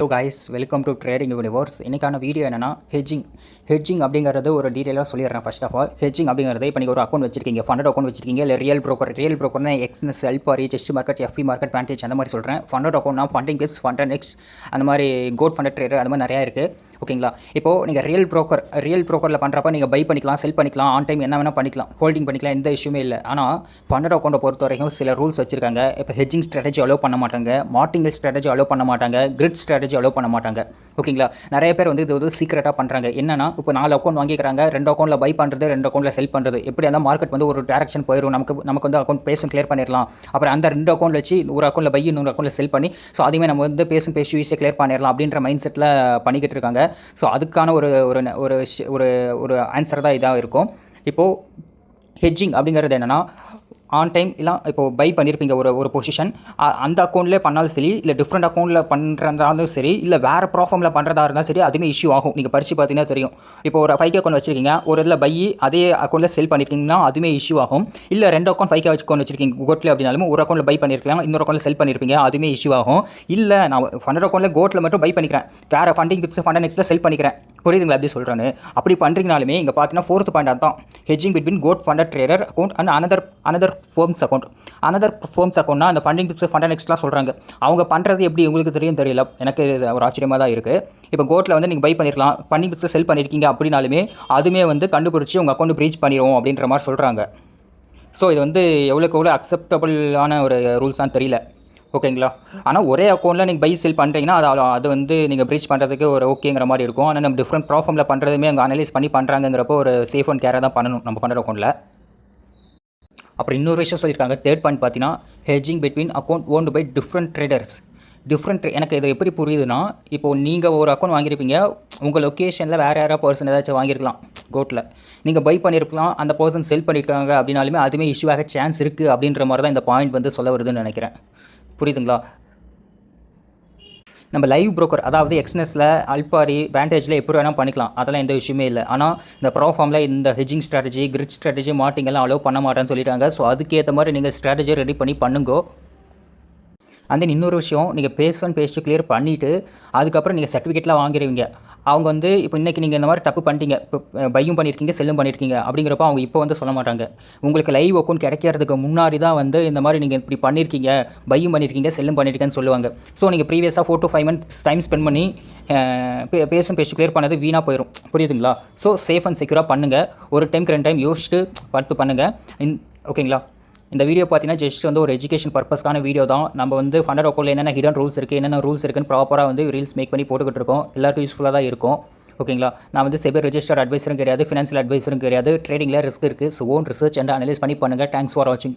Hello guys, welcome to trading universe. இன்றைக்கான video என்னென்னா hedging அப்படிங்கிறது ஒரு டீட்டெயிலாக சொல்லிடுறேன். ஃபர்ஸ்ட் ஆஃப் ஆல் ஹெட்ஜிங் அப்படிங்கிறது இப்போ நீங்கள் ஒரு அக்கௌண்ட் வச்சிருக்கீங்க, ஃபண்டட் அக்கௌண்ட் வச்சிருக்கீங்க, இல்லை ரியல் ப்ரோக்கர்னா எக்ஸ்என்எஸ், எல்பாரி, செஸ்ட் மார்க்கெட், எஃபி மார்க்கெட், வேண்டேஜ் அந்த மாதிரி சொல்கிறேன். ஃபண்டட் அக்கௌண்ட்னா ஃபண்டிங் டிப்ஸ், ஃபண்டட் நெக்ஸ்ட் அந்த மாதிரி கோட் ஃபண்டட் ட்ரேடர் அந்த மாதிரி நிறையா இருக்குது. ஓகேங்களா? இப்போது நீங்கள் ரியல் ப்ரோக்கரில் பண்ணுறப்ப நீங்கள் பை பண்ணிக்கலாம், செல் பண்ணிக்கலாம், ஆன் டைம் என்ன வேணால் பண்ணிக்கலாம், ஹோல்டிங் பண்ணிக்கலாம், எந்த இஷ்யூமே இல்லை. ஆனால் ஃபண்டட் அக்கௌண்ட்டை பொறுத்த வரைக்கும் சில ரூல்ஸ் வச்சிருக்காங்க. இப்போ ஹெட்ஜிங் ஸ்ட்ராட்டஜி அலோவ் பண்ண மாட்டாங்க, மார்டிங்கல் ஸ்ட்ராட்டஜி அலோவ் பண்ண மாட்டாங்க, கிரிட் ஸ்ட்ராட்டஜி அலோவ் பண்ண மாட்டாங்க. ஓகேங்களா? நிறைய பேர் வந்து இது ஒரு சீக்ரெட்டாக பண்ணுறாங்க. என்னன்னா, இப்போ 4 அக்கௌண்ட் வாங்கிக்கிறாங்க, 2 அக்கௌண்ட்டில் பை பண்ணுறது, 2 அக்கௌண்ட்டில் செல் பண்ணுறது. எப்படி அந்த மார்க்கெட் வந்து ஒரு டேரக்ஷன் போயிடும், நமக்கு வந்து அக்கௌண்ட் பேசும் கிளியர் பண்ணிடலாம். அப்புறம் அந்த 2 அக்கௌண்ட் வச்சு ஒரு அக்கௌண்ட்டில் பை, இன்னொரு அக்கௌண்ட்டில் செல் பண்ணி, ஸோ அதுவுமே நம்ம வந்து பேசி ஈஸியாக கிளியர் பண்ணிடலாம் அப்படின்ற மைண்ட் செட்டில் பண்ணிக்கிட்டு இருக்காங்க. ஸோ அதுக்கான ஒரு ஆன்சர் தான் இதாக இருக்கும். இப்போது ஹெட்ஜிங் அப்படிங்கிறது என்னென்னா, ஆன் டைம் இல்லை இப்போது பை பண்ணியிருப்பீங்க ஒரு பொசிஷன், அந்த அக்கௌண்ட்லேயே பண்ணாலும் சரி, இல்லை டிஃப்ரெண்ட் அக்கௌண்ட்டில் பண்ணுறதாலும் சரி, இல்லை வேறு ப்ராஃபார்மில் பண்ணுறதா இருந்தாலும் சரி, அதுவுமே இஷ்யூ ஆகும். நீங்கள் படித்து பார்த்தீங்கன்னா தெரியும். இப்போ ஒரு 5K அக்கௌண்ட் வச்சிருக்கீங்க, ஒரு இதில் பை அதே அக்கௌண்ட்டில் செல் பண்ணியிருக்கீங்கன்னா அதுவுமே இஷ்யூ ஆகும். இல்லை 2 அக்கௌண்ட் 5K அக்கௌண்ட் வச்சிருக்கீங்க கோட்டில் அப்படின்னாலும், ஒரு அக்கௌண்ட்டில் பை பண்ணியிருக்கலாம், இன்னொரு அக்கௌண்ட்டில் செல் பண்ணியிருப்பீங்க, அதுவுமே இஷ்யூ ஆகும். இல்லை நான் ஃபண்டட் அக்கௌண்ட்டில் கோட்டில் மட்டும் பை பண்ணிக்கிறேன், வேறு ஃபண்டிங் டிப்ஸ், ஃபண்டட் நெக்ஸ்ட்டில் செல் பண்ணிக்கிறேன், புரியுதுங்களா? எப்படி சொல்கிறேன்னு அப்படி பண்ணுறீங்கனாலுமே இங்கே பார்த்தீங்கன்னா 4th பாயிண்ட் அதுதான், hedging between Goat funded trader account and another firms account. Another firms அக்கௌண்ட்னா அந்த ஃபண்டிங் டிப்ஸ், ஃபண்டட் நெக்ஸ்ட்லாம் சொல்கிறாங்க. அவங்க பண்ணுறது எப்படி உங்களுக்கு தெரியல, எனக்கு ஒரு ஆச்சரியமாக தான் இருக்குது. இப்போ கோட்டில் வந்து நீங்கள் பை பண்ணிருக்கலாம், ஃபண்டிங் டிப்ஸை செல் பண்ணியிருக்கீங்க அப்படின்னாலுமே அதுவுமே வந்து கண்டுபிடிச்சி உங்கள் அக்கௌண்ட் ப்ரீச் பண்ணிடுவோம் அப்படின்ற மாதிரி சொல்கிறாங்க. ஸோ இது வந்து எவ்வளோ அக்செப்டபுளான ஒரு ரூல்ஸான்னு தெரியல. ஓகேங்களா? ஆனால் ஒரே அக்கௌண்ட்டில் நீங்கள் பை செல் பண்ணுறீங்கன்னா அது வந்து நீங்கள் ப்ரீச் பண்ணுறதுக்கு ஒரு ஓகேங்கிற மாதிரி இருக்கும். ஆனால் நம்ம டிஃப்ரெண்ட் ப்ராஃபார்மில் பண்ணுறதுமே அங்கே அனலைஸ் பண்ணி பண்ணுறாங்கிறப்போ ஒரு சேஃப் அண்ட் கேராக தான் பண்ணணும் நம்ம ஃபண்டட் அக்கௌண்ட்டில். அப்புறம் இன்னொரு விஷயம் சொல்லியிருக்காங்க. 3rd பாயிண்ட் பார்த்தீங்கன்னா, hedging between account owned by different traders. எனக்கு இது எப்படி புரியுதுன்னா, இப்போது நீங்கள் ஒரு அக்கௌண்ட் வாங்கியிருப்பீங்க, உங்கள் லொக்கேஷனில் வேறு யாராவது பர்சன் ஏதாச்சும் வாங்கியிருக்கலாம் கோட்டில், நீங்கள் பை பண்ணியிருக்கலாம், அந்த பர்சன் செல் பண்ணியிருக்காங்க அப்படின்னாலுமே அதுவுமே இஷ்யூ ஆக சான்ஸ் இருக்குது அப்படின்ற மாதிரி தான் இந்த பாயிண்ட் வந்து சொல்ல வருதுன்னு நினைக்கிறேன். புரியுதுங்களா? நம்ம லைவ் ப்ரோக்கர், அதாவது எக்ஸ்என்எஸில், அல்பாரி, வேண்டேஜில் எப்படி வேணால் பண்ணிக்கலாம், அதெல்லாம் எந்த விஷயமே இல்லை. ஆனால் இந்த ப்ராஃபார்மில் இந்த ஹெட்ஜிங் ஸ்ட்ராட்டஜி, கிரிட் ஸ்ட்ராட்டஜி, மார்டிங்கெல்லாம் அலோவ் பண்ண மாட்டேன்னு சொல்லிட்டாங்க. ஸோ அதுக்கேற்ற மாதிரி நீங்கள் ஸ்ட்ராட்டஜியை ரெடி பண்ணி பண்ணுங்கோ. அண்ட் தென் இன்னொரு விஷயம், நீங்கள் பேஸ்ட்டு கிளியர் பண்ணிவிட்டு அதுக்கப்புறம் நீங்கள் சர்டிஃபிகேட்லாம் வாங்கிடுவீங்க. அவங்க வந்து இப்போ இன்றைக்கி நீங்கள் இந்த மாதிரி தப்பு பண்ணிட்டீங்க, இப்போ பையும் பண்ணியிருக்கீங்க, செல்லும் பண்ணியிருக்கீங்க அப்படிங்கிறப்ப அவங்க இப்போ வந்து சொல்ல மாட்டாங்க. உங்களுக்கு லைவ் அக்கௌண்ட் கிடைக்கிறதுக்கு முன்னாடி தான் வந்து இந்த மாதிரி நீங்கள் இப்படி பண்ணியிருக்கீங்க, பையும் பண்ணியிருக்கீங்க, செல்லும் பண்ணியிருக்கேன்னு சொல்லுவாங்க. ஸோ நீங்கள் ப்ரீவியஸாக 4 to 5 months டைம் ஸ்பெண்ட் பண்ணி பேஸ்ட்டு கிளியர் பண்ணது வீணாக போயிடும். புரியுதுங்களா? ஸோ சேஃப் அண்ட் செக்யூராக பண்ணுங்கள். ஒரு டைம்க்கு 2 டைம் யோசிச்சுட்டு பார்த்து பண்ணுங்கள். ஓகேங்களா? இந்த வீடியோ பார்த்தீங்கன்னா ஜஸ்ட் வந்து ஒரு எஜுகேஷன் பர்பஸ்க்கான வீடியோ தான். நம்ம வந்து ஃபண்டட் அக்கௌண்ட்டில் என்னென்ன ஹிடன் ரூல்ஸ் இருக்குது, என்னென்ன ரூல்ஸ் இருக்குன்னு ப்ராப்பராக வந்து ரீல்ஸ் மேக் பண்ணி போட்டுக்கிட்டு இருக்கோம். எல்லாருக்கும் யூஸ்ஃபுல்லாக தான் இருக்கும். ஓகேங்களா? நான் வந்து செபி ரெஜிஸ்டர்ட் அட்வைசரும் கிடையாது, ஃபினான்ஷியல் அட்வைசரும் கிடையாது. ட்ரேடிங்கில் ரிஸ்க் இருக்குது. So own research and analyse பண்ணி பண்ணுங்கள். தேங்க்ஸ் ஃபார் வாட்சிங்.